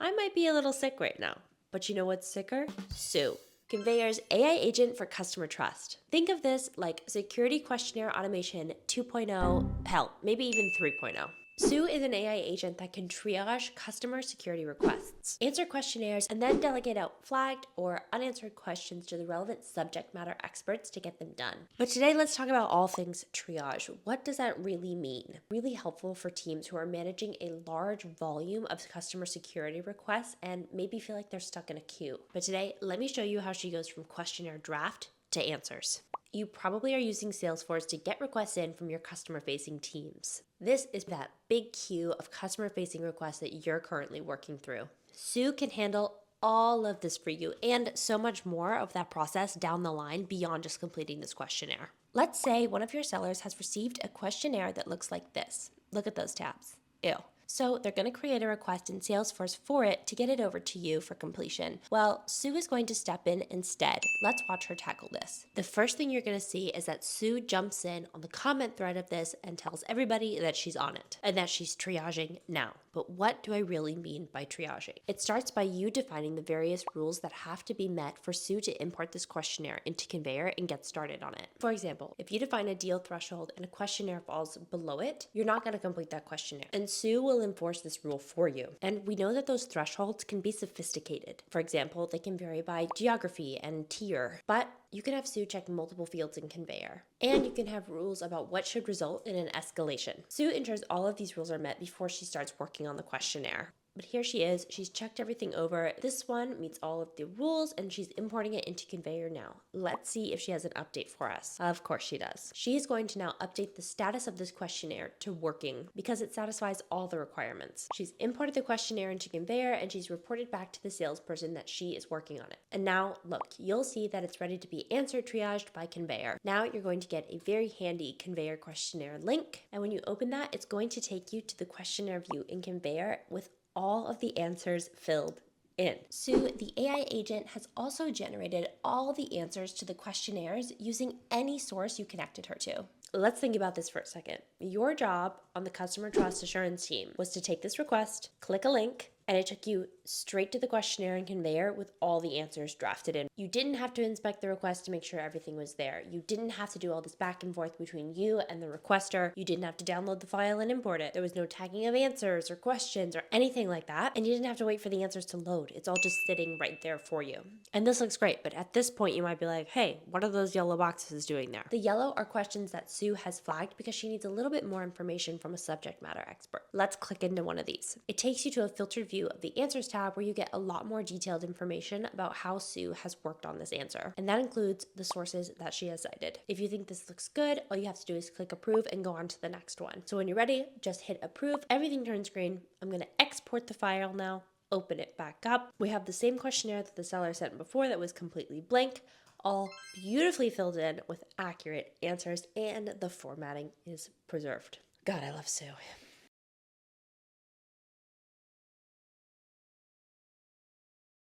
I might be a little sick right now. But you know what's sicker? Sue, Conveyor's AI agent for customer trust. Think of this like security questionnaire automation 2.0, hell, maybe even 3.0. Sue is an AI agent that can triage customer security requests, answer questionnaires, and then delegate out flagged or unanswered questions to the relevant subject matter experts to get them done. But today, let's talk about all things triage. What does that really mean? Really helpful for teams who are managing a large volume of customer security requests and maybe feel like they're stuck in a queue. But today, let me show you how she goes from questionnaire draft to answers. You probably are using Salesforce to get requests in from your customer-facing teams. This is that big queue of customer-facing requests that you're currently working through. Sue can handle all of this for you and so much more of that process down the line beyond just completing this questionnaire. Let's say one of your sellers has received a questionnaire that looks like this. Look at those tabs. Ew. So they're going to create a request in Salesforce for it to get it over to you for completion. Well, Sue is going to step in instead. Let's watch her tackle this. The first thing you're going to see is that Sue jumps in on the comment thread of this and tells everybody that she's on it and that she's triaging now. But what do I really mean by triaging? It starts by you defining the various rules that have to be met for Sue to import this questionnaire into Conveyor and get started on it. For example, if you define a deal threshold and a questionnaire falls below it, you're not going to complete that questionnaire. And Sue will enforce this rule for you. And we know that those thresholds can be sophisticated. For example, they can vary by geography and tier, but you can have Sue check multiple fields in Conveyor. And you can have rules about what should result in an escalation. Sue ensures all of these rules are met before she starts working on the questionnaire. But here she is, she's checked everything over. This one meets all of the rules and she's importing it into Conveyor now. Let's see if she has an update for us. Of course she does. She is going to now update the status of this questionnaire to working because it satisfies all the requirements. She's imported the questionnaire into Conveyor and she's reported back to the salesperson that she is working on it. And now look, you'll see that it's ready to be answer triaged by Conveyor. Now you're going to get a very handy Conveyor questionnaire link. And when you open that, it's going to take you to the questionnaire view in Conveyor with all of the answers filled in. Sue, the AI agent, has also generated all the answers to the questionnaires using any source you connected her to. Let's think about this for a second. Your job on the customer trust assurance team was to take this request, click a link, and it took you straight to the questionnaire and Conveyor with all the answers drafted in. You didn't have to inspect the request to make sure everything was there. You didn't have to do all this back and forth between you and the requester. You didn't have to download the file and import it. There was no tagging of answers or questions or anything like that. And you didn't have to wait for the answers to load. It's all just sitting right there for you. And this looks great, but at this point you might be like, hey, what are those yellow boxes doing there? The yellow are questions that Sue has flagged because she needs a little bit more information from a subject matter expert. Let's click into one of these. It takes you to a filtered view of the Answers tab where you get a lot more detailed information about how Sue has worked on this answer. And that includes the sources that she has cited. If you think this looks good, all you have to do is click approve and go on to the next one. So when you're ready, just hit approve. Everything turns green. I'm going to export the file now, open it back up. We have the same questionnaire that the seller sent before that was completely blank, all beautifully filled in with accurate answers, and the formatting is preserved. God, I love Sue.